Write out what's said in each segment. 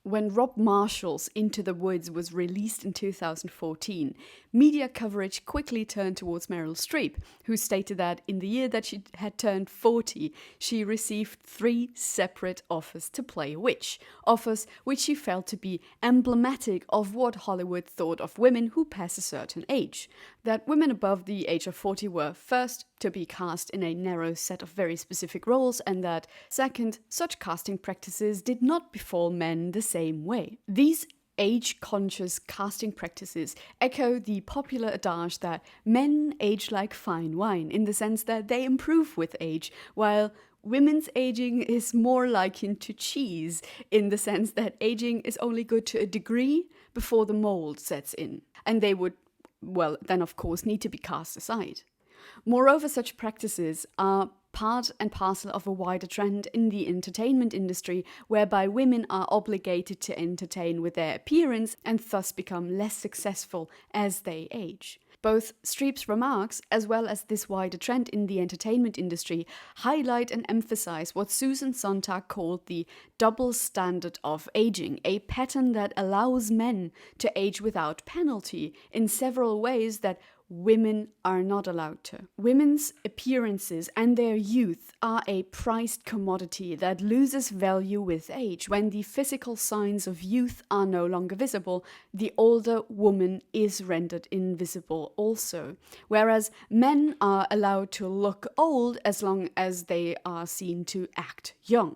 When Rob Marshall's Into the Woods was released in 2014, media coverage quickly turned towards Meryl Streep, who stated that in the year that she had turned 40, she received 3 separate offers to play a witch, offers which she felt to be emblematic of what Hollywood thought of women who pass a certain age. That women above the age of 40 were, first, to be cast in a narrow set of very specific roles, and that, second, such casting practices did not befall men the same way. These age-conscious casting practices echo the popular adage that men age like fine wine, in the sense that they improve with age, while women's aging is more likened to cheese, in the sense that aging is only good to a degree before the mold sets in. And they would, well, then of course need to be cast aside. Moreover, such practices are part and parcel of a wider trend in the entertainment industry, whereby women are obligated to entertain with their appearance and thus become less successful as they age. Both Streep's remarks, as well as this wider trend in the entertainment industry, highlight and emphasize what Susan Sontag called the double standard of aging, a pattern that allows men to age without penalty in several ways that women are not allowed to. Women's appearances and their youth are a priced commodity that loses value with age. When the physical signs of youth are no longer visible, the older woman is rendered invisible also. Whereas men are allowed to look old as long as they are seen to act young.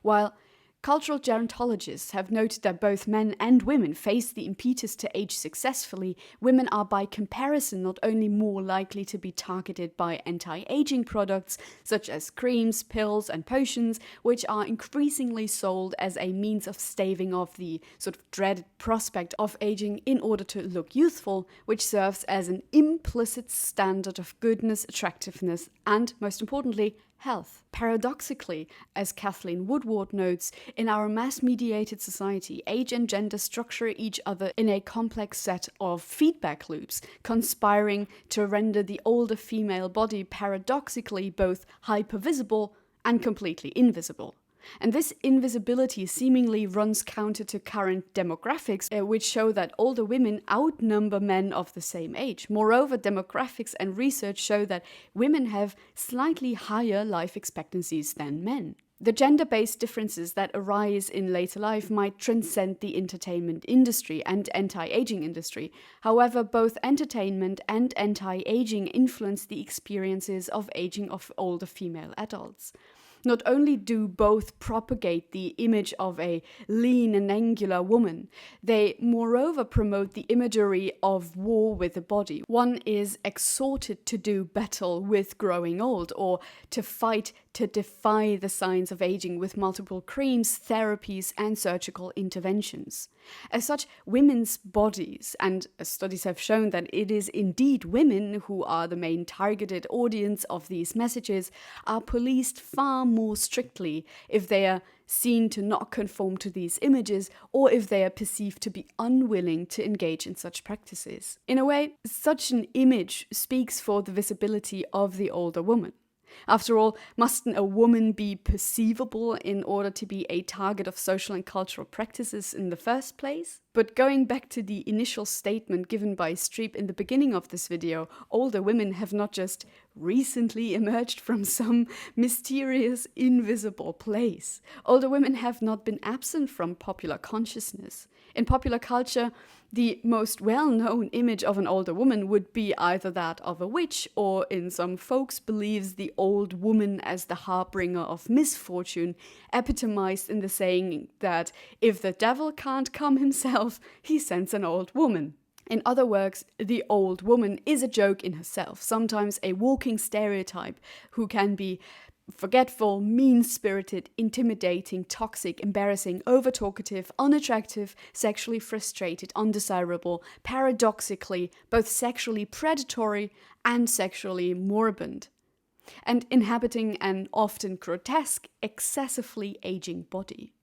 While cultural gerontologists have noted that both men and women face the impetus to age successfully, women are by comparison not only more likely to be targeted by anti-aging products such as creams, pills and potions, which are increasingly sold as a means of staving off the sort of dreaded prospect of aging in order to look youthful, which serves as an implicit standard of goodness, attractiveness and, most importantly, health. Paradoxically, as Kathleen Woodward notes, in our mass-mediated society, age and gender structure each other in a complex set of feedback loops, conspiring to render the older female body paradoxically both hypervisible and completely invisible. And this invisibility seemingly runs counter to current demographics, which show that older women outnumber men of the same age. Moreover, demographics and research show that women have slightly higher life expectancies than men. The gender-based differences that arise in later life might transcend the entertainment industry and anti-aging industry. However, both entertainment and anti-aging influence the experiences of aging of older female adults. Not only do both propagate the image of a lean and angular woman, they moreover promote the imagery of war with the body. One is exhorted to do battle with growing old, or to fight to defy the signs of aging with multiple creams, therapies, and surgical interventions. As such, women's bodies, and studies have shown that it is indeed women who are the main targeted audience of these messages, are policed far more strictly if they are seen to not conform to these images, or if they are perceived to be unwilling to engage in such practices. In a way, such an image speaks for the visibility of the older woman. After all, mustn't a woman be perceivable in order to be a target of social and cultural practices in the first place? But going back to the initial statement given by Streep in the beginning of this video, older women have not just recently emerged from some mysterious, invisible place. Older women have not been absent from popular consciousness. In popular culture, the most well-known image of an older woman would be either that of a witch, or in some folks' beliefs, the old woman as the harbinger of misfortune, epitomized in the saying that if the devil can't come himself, he sends an old woman. In other words, the old woman is a joke in herself, sometimes a walking stereotype who can be forgetful, mean-spirited, intimidating, toxic, embarrassing, over-talkative, unattractive, sexually frustrated, undesirable, paradoxically both sexually predatory and sexually morbid, and inhabiting an often grotesque, excessively aging body.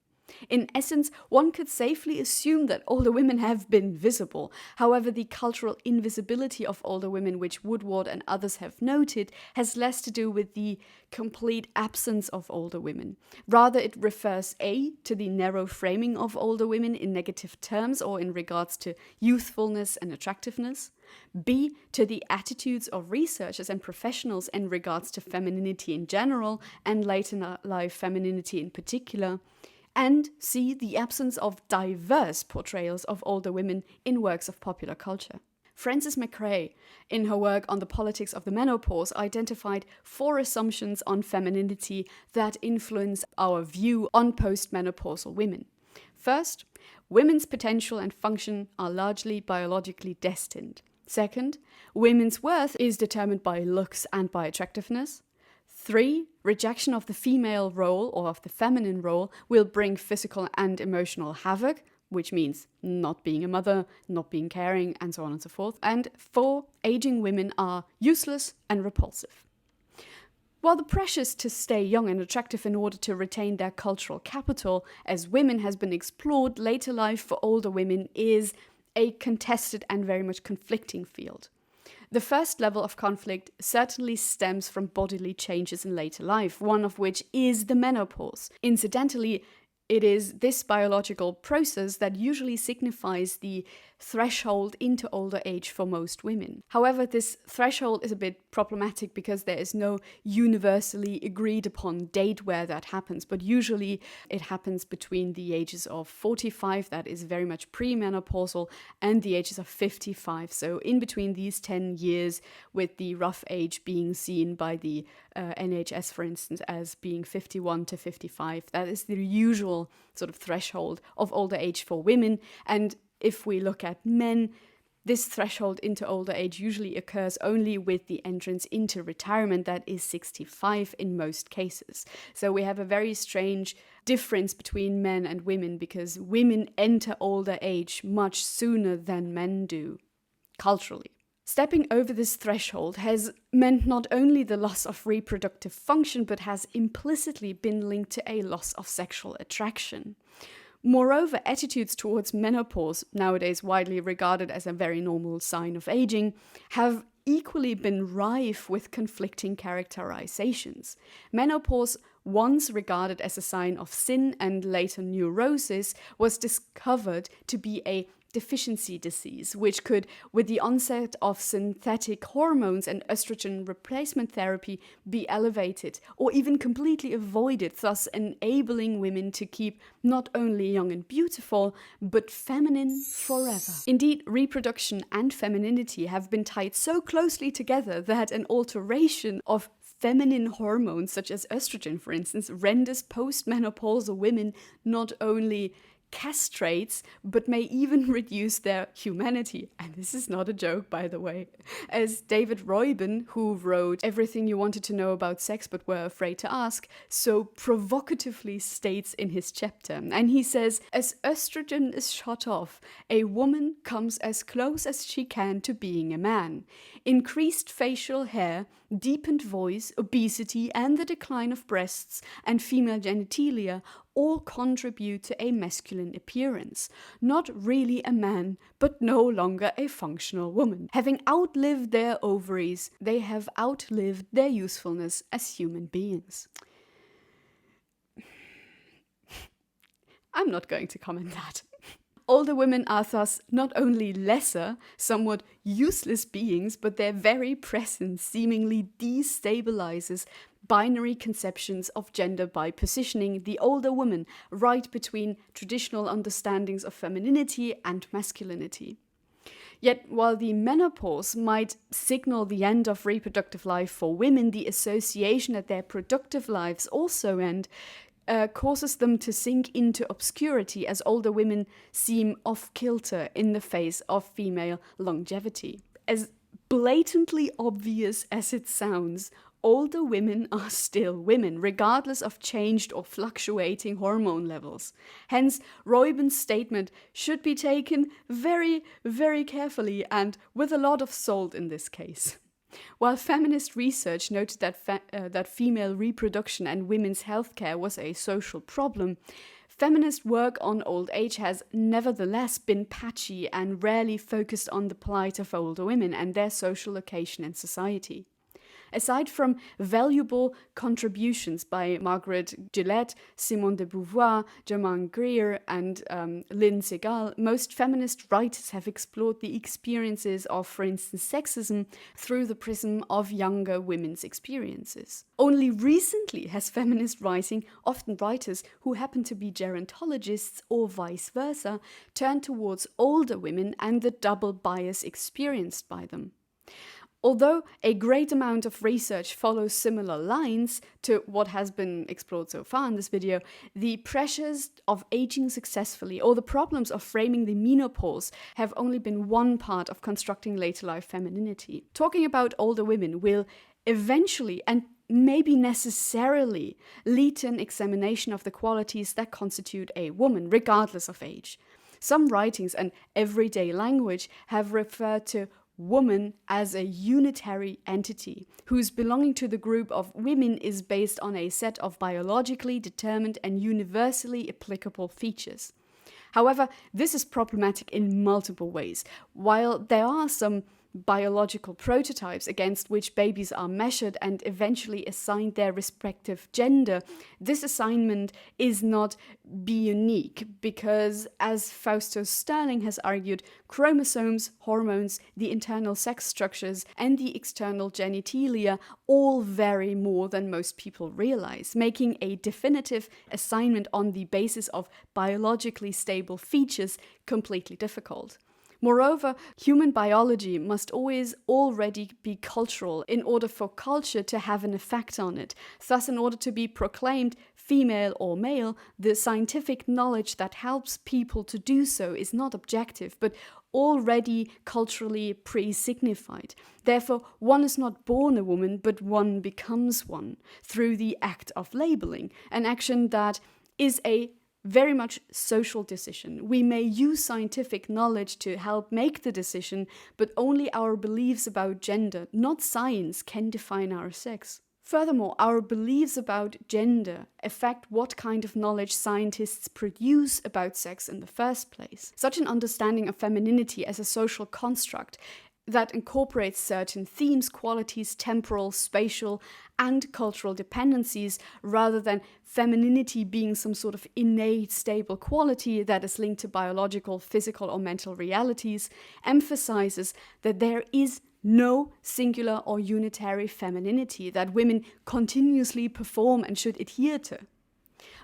In essence, one could safely assume that older women have been visible. However, the cultural invisibility of older women, which Woodward and others have noted, has less to do with the complete absence of older women. Rather, it refers A, to the narrow framing of older women in negative terms or in regards to youthfulness and attractiveness. B, to the attitudes of researchers and professionals in regards to femininity in general and later life femininity in particular. And C, the absence of diverse portrayals of older women in works of popular culture. Frances McRae, in her work on the politics of the menopause, identified 4 assumptions on femininity that influence our view on postmenopausal women. First, women's potential and function are largely biologically destined. Second, women's worth is determined by looks and by attractiveness. 3, rejection of the female role or of the feminine role will bring physical and emotional havoc, which means not being a mother, not being caring, and so on and so forth. And 4, aging women are useless and repulsive. While the pressures to stay young and attractive in order to retain their cultural capital as women has been explored, later life for older women is a contested and very much conflicting field. The first level of conflict certainly stems from bodily changes in later life, one of which is the menopause. Incidentally, it is this biological process that usually signifies the threshold into older age for most women. However, this threshold is a bit problematic because there is no universally agreed upon date where that happens, but usually it happens between the ages of 45, that is very much premenopausal, and the ages of 55. So in between these 10 years, with the rough age being seen by the NHS, for instance, as being 51 to 55. That is the usual sort of threshold of older age for women. And if we look at men, this threshold into older age usually occurs only with the entrance into retirement, that is 65 in most cases. So we have a very strange difference between men and women because women enter older age much sooner than men do, culturally. Stepping over this threshold has meant not only the loss of reproductive function, but has implicitly been linked to a loss of sexual attraction. Moreover, attitudes towards menopause, nowadays widely regarded as a very normal sign of aging, have equally been rife with conflicting characterizations. Menopause, once regarded as a sign of sin and later neurosis, was discovered to be a deficiency disease, which could, with the onset of synthetic hormones and estrogen replacement therapy, be elevated or even completely avoided, thus enabling women to keep not only young and beautiful, but feminine forever. Indeed, reproduction and femininity have been tied so closely together that an alteration of feminine hormones, such as estrogen, for instance, renders postmenopausal women not only castrates, but may even reduce their humanity. And this is not a joke, by the way. As David Roybin, who wrote Everything You Wanted to Know About Sex But Were Afraid to Ask, so provocatively states in his chapter. And he says, as estrogen is shut off, a woman comes as close as she can to being a man. Increased facial hair, deepened voice, obesity, and the decline of breasts and female genitalia all contribute to a masculine appearance. Not really a man, but no longer a functional woman. Having outlived their ovaries, they have outlived their usefulness as human beings. I'm not going to comment that. Older women are thus not only lesser, somewhat useless beings, but their very presence seemingly destabilizes binary conceptions of gender by positioning the older woman right between traditional understandings of femininity and masculinity. Yet, while the menopause might signal the end of reproductive life for women, the association that their productive lives also end causes them to sink into obscurity as older women seem off-kilter in the face of female longevity. As blatantly obvious as it sounds, older women are still women, regardless of changed or fluctuating hormone levels. Hence, Roybin's statement should be taken very, very carefully and with a lot of salt in this case. While feminist research noted that female reproduction and women's healthcare was a social problem, Feminist work on old age has nevertheless been patchy and rarely focused on the plight of older women and their social location in society. Aside from valuable contributions by Margaret Gillette, Simone de Beauvoir, Germaine Greer, and Lynn Segal, most feminist writers have explored the experiences of, for instance, sexism through the prism of younger women's experiences. Only recently has feminist writing, often writers who happen to be gerontologists or vice versa, turned towards older women and the double bias experienced by them. Although a great amount of research follows similar lines to what has been explored so far in this video, the pressures of aging successfully or the problems of framing the menopause have only been one part of constructing later life femininity. Talking about older women will eventually and maybe necessarily lead to an examination of the qualities that constitute a woman, regardless of age. Some writings and everyday language have referred to woman as a unitary entity, whose belonging to the group of women is based on a set of biologically determined and universally applicable features. However, this is problematic in multiple ways. While there are some biological prototypes against which babies are measured and eventually assigned their respective gender, this assignment is not unique because, as Fausto Sterling has argued, chromosomes, hormones, the internal sex structures, and the external genitalia all vary more than most people realize, making a definitive assignment on the basis of biologically stable features completely difficult. Moreover, human biology must always already be cultural in order for culture to have an effect on it. Thus, in order to be proclaimed female or male, the scientific knowledge that helps people to do so is not objective, but already culturally pre-signified. Therefore, one is not born a woman, but one becomes one through the act of labeling, an action that is a very much social decision. We may use scientific knowledge to help make the decision, but only our beliefs about gender, not science, can define our sex. Furthermore, our beliefs about gender affect what kind of knowledge scientists produce about sex in the first place. Such an understanding of femininity as a social construct that incorporates certain themes, qualities, temporal, spatial, and cultural dependencies, rather than femininity being some sort of innate, stable quality that is linked to biological, physical, or mental realities, emphasizes that there is no singular or unitary femininity that women continuously perform and should adhere to.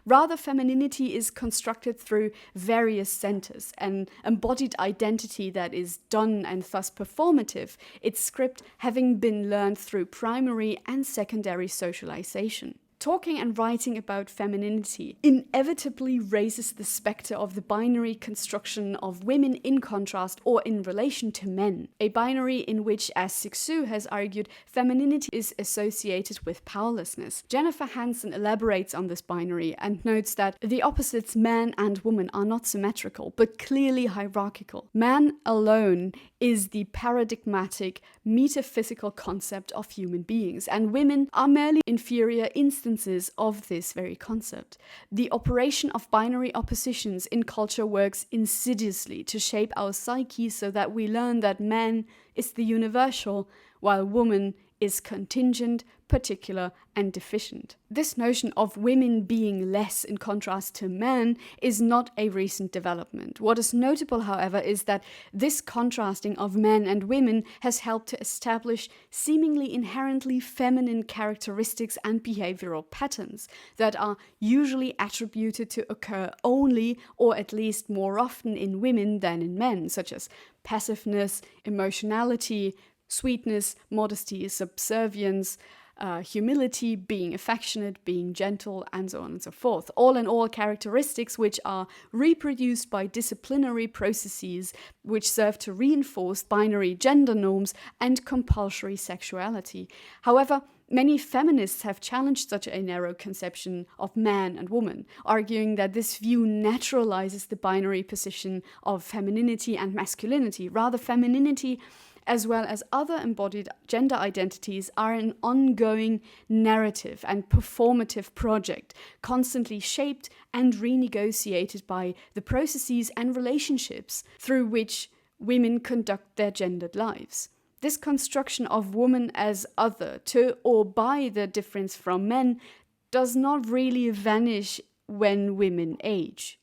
Rather, femininity is constructed through various centers, an embodied identity that is done and thus performative, its script having been learned through primary and secondary socialization. Talking and writing about femininity inevitably raises the specter of the binary construction of women in contrast or in relation to men, a binary in which, as Cixous has argued, femininity is associated with powerlessness. Jennifer Hansen elaborates on this binary and notes that the opposites man and woman are not symmetrical, but clearly hierarchical. Man alone is the paradigmatic, metaphysical concept of human beings, and women are merely inferior instances of this very concept. The operation of binary oppositions in culture works insidiously to shape our psyche so that we learn that man is the universal, while woman is contingent, particular, and deficient. This notion of women being less in contrast to men is not a recent development. What is notable, however, is that this contrasting of men and women has helped to establish seemingly inherently feminine characteristics and behavioral patterns that are usually attributed to occur only, or at least more often, in women than in men, such as passiveness, emotionality, sweetness, modesty, subservience, humility, being affectionate, being gentle, and so on and so forth. All in all, characteristics which are reproduced by disciplinary processes which serve to reinforce binary gender norms and compulsory sexuality. However, many feminists have challenged such a narrow conception of man and woman, arguing that this view naturalizes the binary position of femininity and masculinity. Rather, femininity as well as other embodied gender identities, are an ongoing narrative and performative project, constantly shaped and renegotiated by the processes and relationships through which women conduct their gendered lives. This construction of woman as other to or by the difference from men does not really vanish when women age.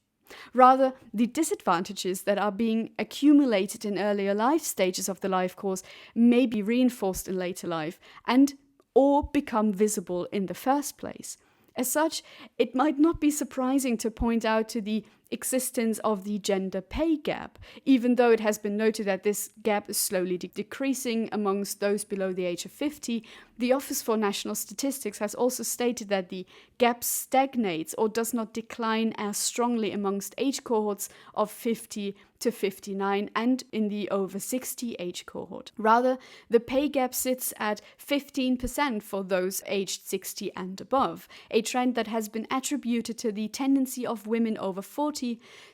Rather, the disadvantages that are being accumulated in earlier life stages of the life course may be reinforced in later life and or become visible in the first place. As such, it might not be surprising to point out to the existence of the gender pay gap, even though it has been noted that this gap is slowly decreasing amongst those below the age of 50. The Office for National Statistics has also stated that the gap stagnates or does not decline as strongly amongst age cohorts of 50 to 59 and in the over 60 age cohort. Rather, the pay gap sits at 15% for those aged 60 and above, a trend that has been attributed to the tendency of women over 40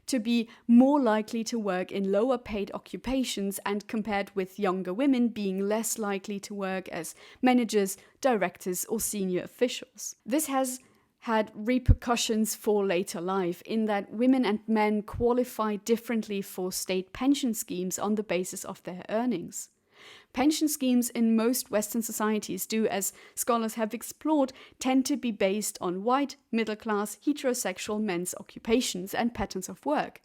to be more likely to work in lower paid occupations and compared with younger women being less likely to work as managers, directors, or senior officials. This has had repercussions for later life in that women and men qualify differently for state pension schemes on the basis of their earnings. Pension schemes in most Western societies do, as scholars have explored, tend to be based on white, middle-class, heterosexual men's occupations and patterns of work,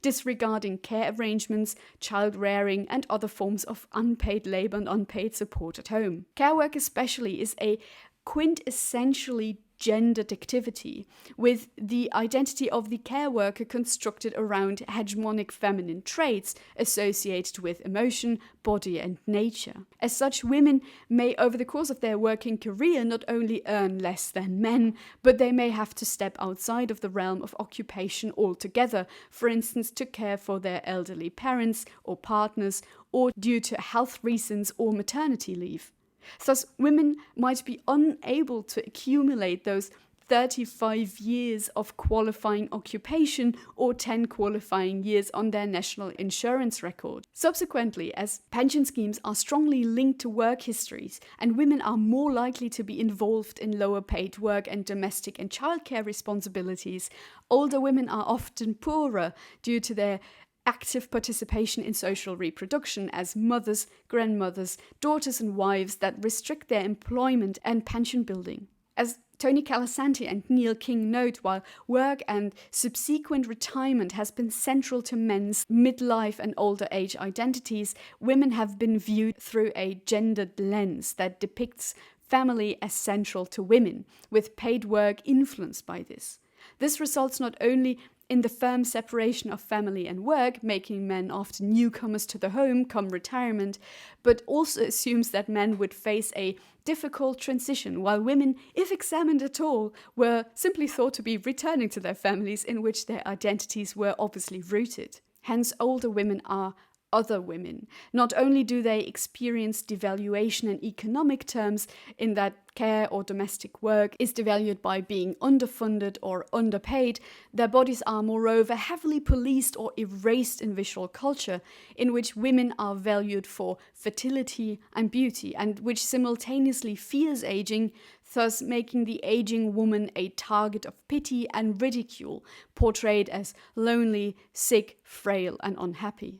disregarding care arrangements, child rearing, and other forms of unpaid labor and unpaid support at home. Care work especially is a quintessentially gendered activity, with the identity of the care worker constructed around hegemonic feminine traits associated with emotion, body, and nature. As such, women may, over the course of their working career, not only earn less than men, but they may have to step outside of the realm of occupation altogether, for instance, to care for their elderly parents or partners, or due to health reasons or maternity leave. Thus, women might be unable to accumulate those 35 years of qualifying occupation or 10 qualifying years on their national insurance record. Subsequently, as pension schemes are strongly linked to work histories and women are more likely to be involved in lower paid work and domestic and childcare responsibilities, older women are often poorer due to their active participation in social reproduction as mothers, grandmothers, daughters and wives that restrict their employment and pension building. As Tony Calasanti and Neil King note, while work and subsequent retirement has been central to men's midlife and older age identities, women have been viewed through a gendered lens that depicts family as central to women, with paid work influenced by this. This results not only in the firm separation of family and work, making men often newcomers to the home come retirement, but also assumes that men would face a difficult transition, while women, if examined at all, were simply thought to be returning to their families in which their identities were obviously rooted. Hence, older women are other women. Not only do they experience devaluation in economic terms, in that care or domestic work is devalued by being underfunded or underpaid, their bodies are moreover heavily policed or erased in visual culture, in which women are valued for fertility and beauty, and which simultaneously fears aging, thus making the aging woman a target of pity and ridicule, portrayed as lonely, sick, frail, and unhappy.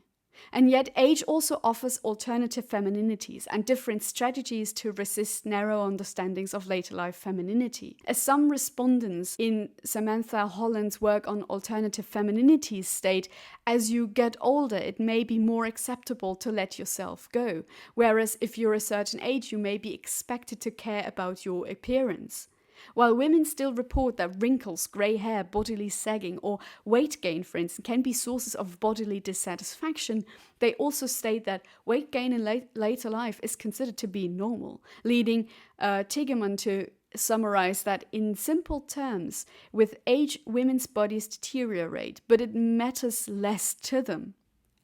And yet, age also offers alternative femininities and different strategies to resist narrow understandings of later life femininity. As some respondents in Samantha Holland's work on alternative femininities state, as you get older, it may be more acceptable to let yourself go, whereas if you're a certain age, you may be expected to care about your appearance. While women still report that wrinkles, grey hair, bodily sagging, or weight gain, for instance, can be sources of bodily dissatisfaction, they also state that weight gain in later life is considered to be normal, leading Tigeman to summarize that in simple terms, with age, women's bodies deteriorate, but it matters less to them.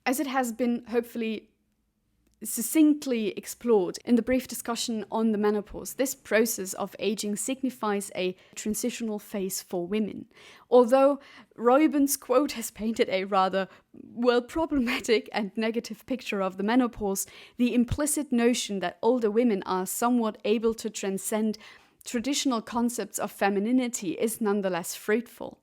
As it has been hopefully succinctly explored in the brief discussion on the menopause, this process of aging signifies a transitional phase for women. Although Reuben's quote has painted a rather, problematic and negative picture of the menopause, the implicit notion that older women are somewhat able to transcend traditional concepts of femininity is nonetheless fruitful.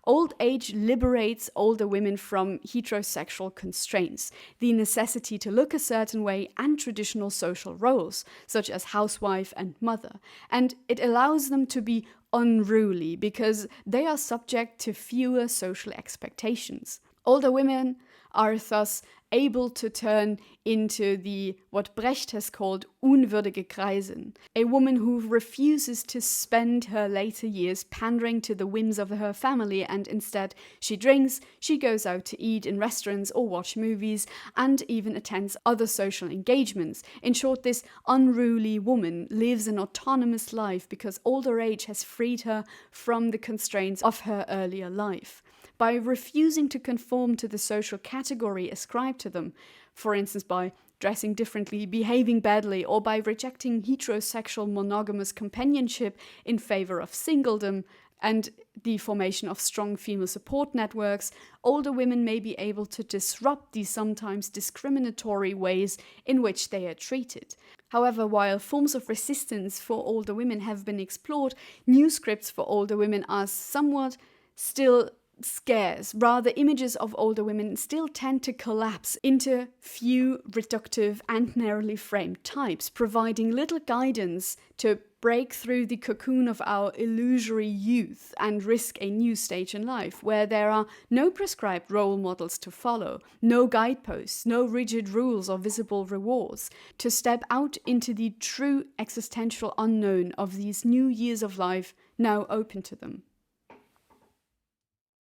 Old age liberates older women from heterosexual constraints, the necessity to look a certain way, and traditional social roles, such as housewife and mother, and it allows them to be unruly because they are subject to fewer social expectations. Older women are thus able to turn into what Brecht has called unwürdige Greisin, a woman who refuses to spend her later years pandering to the whims of her family, and instead she drinks, she goes out to eat in restaurants or watch movies, and even attends other social engagements. In short, this unruly woman lives an autonomous life because older age has freed her from the constraints of her earlier life. By refusing to conform to the social category ascribed to them, for instance by dressing differently, behaving badly, or by rejecting heterosexual monogamous companionship in favor of singledom and the formation of strong female support networks, older women may be able to disrupt these sometimes discriminatory ways in which they are treated. However, while forms of resistance for older women have been explored, new scripts for older women are somewhat still scarce. Rather, images of older women still tend to collapse into few, reductive, and narrowly framed types, providing little guidance to break through the cocoon of our illusory youth and risk a new stage in life, where there are no prescribed role models to follow, no guideposts, no rigid rules or visible rewards, to step out into the true existential unknown of these new years of life now open to them.